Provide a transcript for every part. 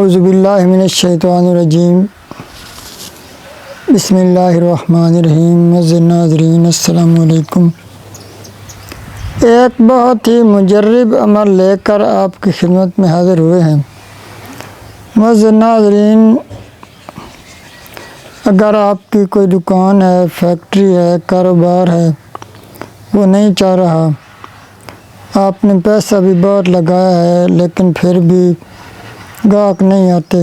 اعوذ باللہ من الشیطان الرجیم بسم اللہ الرحمن الرحیم۔ معزز ناظرین السلام علیکم۔ ایک بہت ہی مجرب عمل لے کر آپ کی خدمت میں حاضر ہوئے ہیں۔ معزز ناظرین، اگر آپ کی کوئی دکان ہے، فیکٹری ہے، کاروبار ہے، وہ نہیں چل رہا، آپ نے پیسہ بھی بہت لگایا ہے لیکن پھر بھی گاہک نہیں آتے،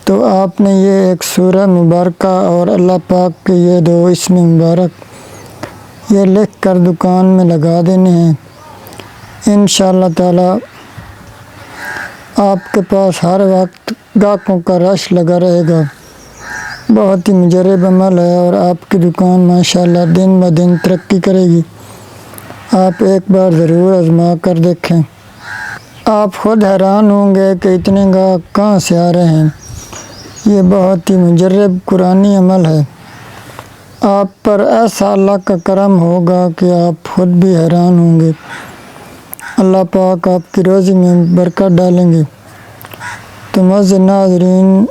تو آپ نے یہ ایک سورہ مبارکہ اور اللہ پاک کے یہ 2 اسم مبارک یہ لکھ کر دکان میں لگا دینے ہیں۔ انشاءاللہ تعالی آپ کے پاس ہر وقت گاہکوں کا رش لگا رہے گا۔ بہت ہی مجرب عمل ہے اور آپ کی دکان ماشاءاللہ دن بہ دن ترقی کرے گی۔ آپ ایک بار ضرور آزما کر دیکھیں، آپ خود حیران ہوں گے کہ اتنے گاہک کہاں سے آ رہے ہیں۔ یہ بہت ہی مجرب قرآنی عمل ہے۔ آپ پر ایسا اللہ کا کرم ہوگا کہ آپ خود بھی حیران ہوں گے۔ اللہ پاک آپ کی روزی میں برکت ڈالیں گے۔ تو معزز ناظرین،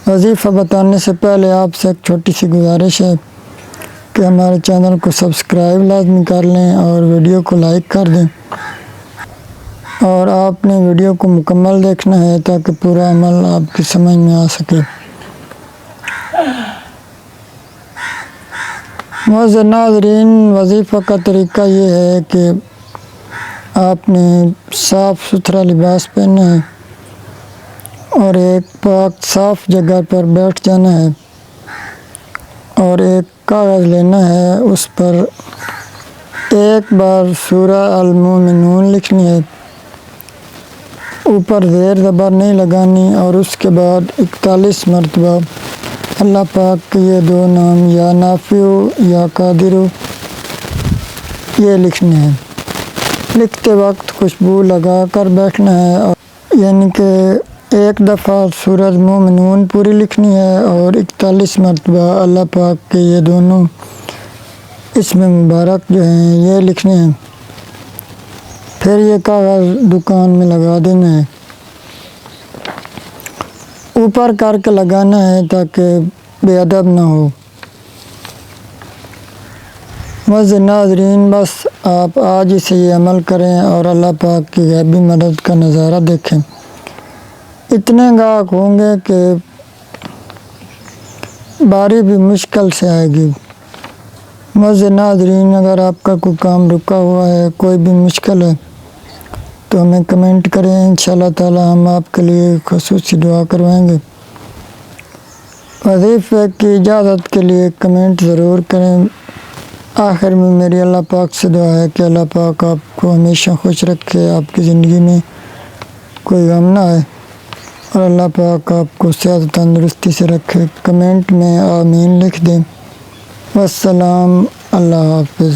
وظیفہ بتانے سے پہلے آپ سے ایک چھوٹی سی گزارش ہے کہ ہمارے چینل کو سبسکرائب لازمی کر لیں اور ویڈیو کو لائک کر دیں، اور آپ نے ویڈیو کو مکمل دیکھنا ہے تاکہ پورا عمل آپ کی سمجھ میں آ سکے۔ معزز ناظرین، وظیفہ کا طریقہ یہ ہے کہ آپ نے صاف ستھرا لباس پہننا ہے اور ایک پاک صاف جگہ پر بیٹھ جانا ہے، اور ایک کاغذ لینا ہے، اس پر ایک بار سورہ المومنون لکھنی ہے، اوپر زیر زبر نہیں لگانی، اور اس کے بعد 41 مرتبہ اللہ پاک کے یہ 2 نام یا نافع یا قادر یہ لکھنے ہیں۔ لکھتے وقت خوشبو لگا کر بیٹھنا ہے، یعنی کہ ایک دفعہ سورہ مومنون پوری لکھنی ہے اور 41 مرتبہ اللہ پاک کے یہ دونوں اسم مبارک جو ہیں یہ لکھنے ہیں۔ پھر یہ کاغذ دکان میں لگا دینا ہے، اوپر کر کے لگانا ہے تاکہ بے ادب نہ ہو۔ معزز ناظرین، بس آپ آج ہی سے یہ عمل کریں اور اللہ پاک کی غیبی مدد کا نظارہ دیکھیں۔ اتنے گاہک ہوں گے کہ باری بھی مشکل سے آئے گی۔ معزز ناظرین، اگر آپ کا کوئی کام رکا ہوا ہے، کوئی بھی مشکل ہے، تو ہمیں کمنٹ کریں، انشاءاللہ تعالی ہم آپ کے لیے خصوصی دعا کروائیں گے۔ وظیفے کی اجازت کے لیے کمنٹ ضرور کریں۔ آخر میں میری اللہ پاک سے دعا ہے کہ اللہ پاک آپ کو ہمیشہ خوش رکھے، آپ کی زندگی میں کوئی غم نہ آئے، اور اللہ پاک آپ کو صحت و تندرستی سے رکھے۔ کمنٹ میں آمین لکھ دیں۔ والسلام، اللہ حافظ۔